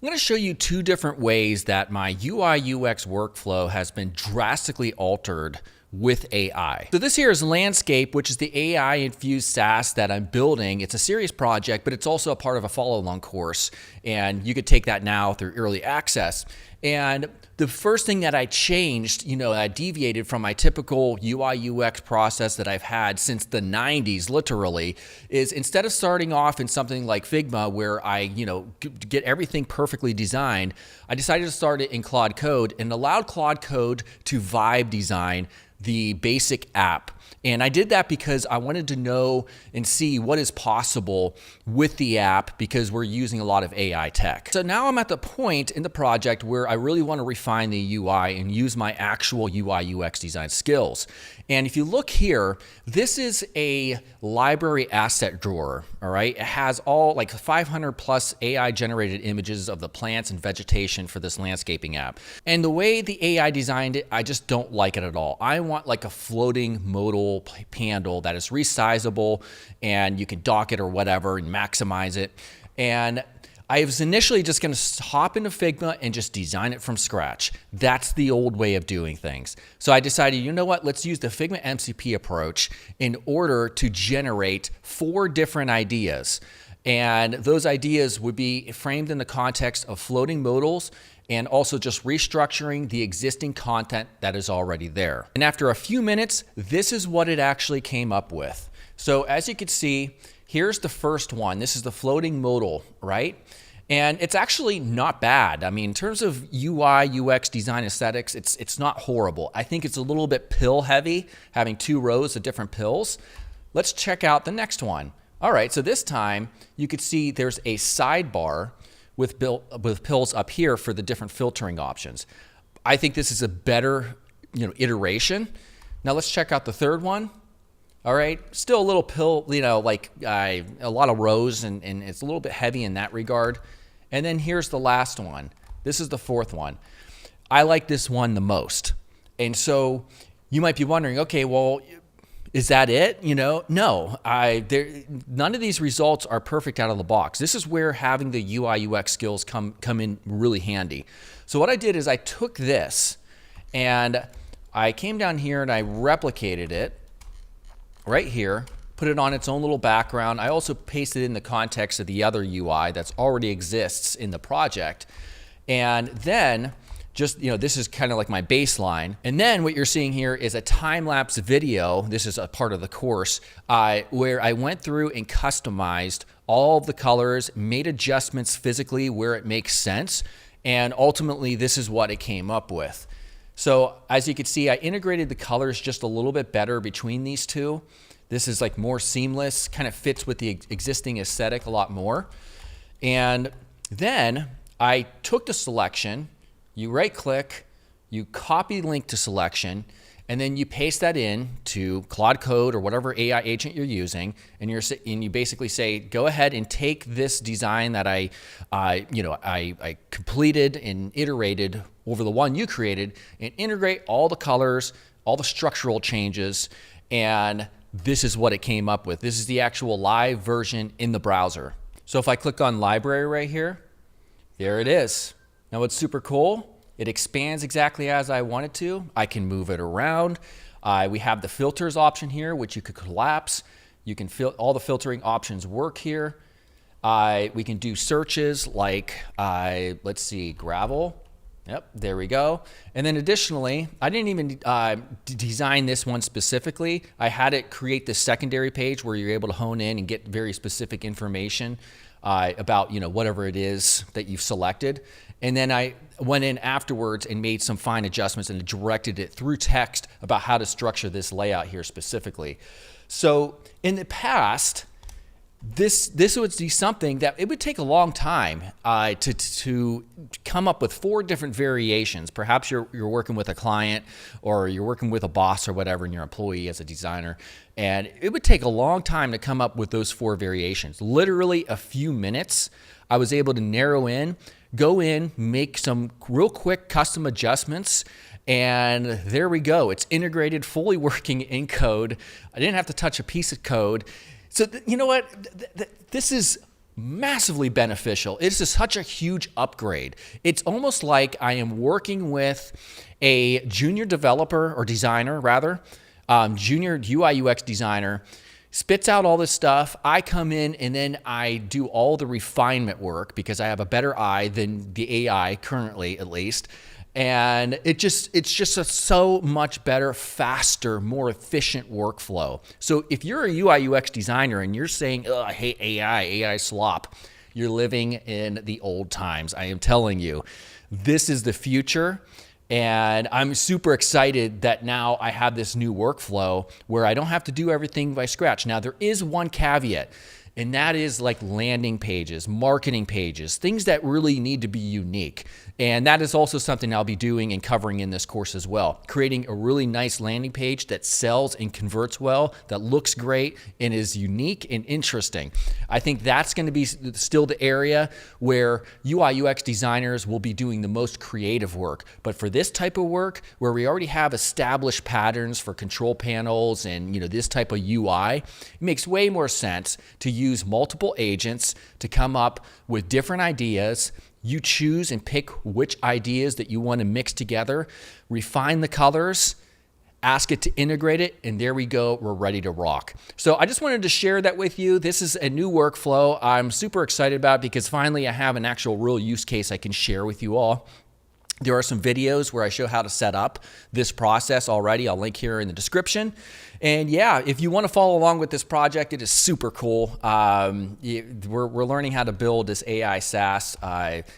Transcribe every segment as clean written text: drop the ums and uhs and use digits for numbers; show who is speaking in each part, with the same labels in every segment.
Speaker 1: I'm going to show you two different ways that my UI UX workflow has been drastically altered with AI. So this here is Landscape, which is the AI infused SaaS that I'm building. It's a serious project, but it's also a part of a follow-along course, and you could take that now through early access. And the first thing that I changed, I deviated from my typical UI UX process that I've had since the 90s, literally, is instead of starting off in something like Figma where I, get everything perfectly designed, I decided to start it in Claude Code and allowed Claude Code to vibe design the basic app. And I did that because I wanted to know and see what is possible with the app because we're using a lot of AI tech. So now I'm at the point in the project where I really want to refine the UI and use my actual UI UX design skills. And if you look here, this is a library asset drawer, all right? It has all like 500 plus AI generated images of the plants and vegetation for this landscaping app. And the way the AI designed it, I just don't like it at all. I want like a floating modal handle that is resizable and you can dock it or whatever and maximize it. And I was initially just going to hop into Figma and just design it from scratch. That's the old way of doing things. So I decided, you know what, let's use the Figma MCP approach in order to generate 4 different ideas. And those ideas would be framed in the context of floating modals and also just restructuring the existing content that is already there. And after a few minutes, this is what it actually came up with. So as you can see, here's the first one. This is the floating modal, right? And it's actually not bad. I mean, in terms of UI, UX design aesthetics, it's not horrible. I think it's a little bit pill heavy, having 2 rows of different pills. Let's check out the next one. All right, so this time you could see there's a sidebar with pills up here for the different filtering options. I think this is a better, iteration. Now let's check out the third one. All right, still a little pill, a lot of rows and it's a little bit heavy in that regard. And then here's the last one. This is the 4th one. I like this one the most. And so you might be wondering, okay, well, is that it? No, none of these results are perfect out of the box. This is where having the UI UX skills come in really handy. So what I did is I took this and I came down here and I replicated it right here, put it on its own little background. I also pasted it in the context of the other UI that's already exists in the project. And then just, this is kind of like my baseline. And then what you're seeing here is a time-lapse video. This is a part of the course where I went through and customized all of the colors, made adjustments physically where it makes sense. And ultimately, this is what it came up with. So as you can see, I integrated the colors just a little bit better between these two. This is like more seamless, kind of fits with the existing aesthetic a lot more. And then I took the selection, you right click, you copy link to selection, and then you paste that in to Claude Code or whatever AI agent you're using, and you basically say, go ahead and take this design that I completed and iterated over the one you created, and integrate all the colors, all the structural changes, and this is what it came up with. This is the actual live version in the browser. So if I click on library right here, there it is. Now what's super cool, it expands exactly as I want it to. I can move it around. We have the filters option here, which you could collapse. You can all the filtering options work here. We can do searches like, let's see, gravel. Yep, there we go. And then additionally, I didn't even design this one specifically. I had it create this secondary page where you're able to hone in and get very specific information about whatever it is that you've selected. And then I went in afterwards and made some fine adjustments and directed it through text about how to structure this layout here specifically. So in the past, this would be something that it would take a long time to come up with 4 different variations. Perhaps you're working with a client or you're working with a boss or whatever and your employee as a designer, and it would take a long time to come up with those 4 variations. Literally a few minutes, I was able to narrow in, go in, make some real quick custom adjustments, and there we go. It's integrated, fully working in code. I didn't have to touch a piece of code. So you know what? This is massively beneficial. It's just such a huge upgrade. It's almost like I am working with a junior developer or designer, rather, junior UI UX designer, spits out all this stuff. I come in and then I do all the refinement work because I have a better eye than the AI currently, at least. And it's just a so much better, faster, more efficient workflow. So if you're a UI UX designer and you're saying, oh, I hate AI slop, you're living in the old times. I am telling you, this is the future. And I'm super excited that now I have this new workflow where I don't have to do everything by scratch. Now, there is one caveat, and that is like landing pages, marketing pages, things that really need to be unique. And that is also something I'll be doing and covering in this course as well. Creating a really nice landing page that sells and converts well, that looks great and is unique and interesting. I think that's going to be still the area where UI UX designers will be doing the most creative work. But for this type of work, where we already have established patterns for control panels and this type of UI, it makes way more sense to use multiple agents to come up with different ideas. You choose and pick which ideas that you want to mix together, refine the colors, ask it to integrate it, and there we go, we're ready to rock. So I just wanted to share that with you. This is a new workflow I'm super excited about because finally I have an actual real use case I can share with you all. There are some videos where I show how to set up this process already. I'll link here in the description. And yeah, if you want to follow along with this project, it is super cool. We're learning how to build this AI SaaS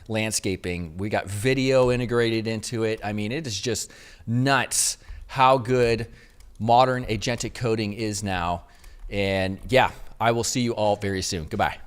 Speaker 1: landscaping. We got video integrated into it. I mean, it is just nuts how good modern agentic coding is now. And yeah, I will see you all very soon. Goodbye.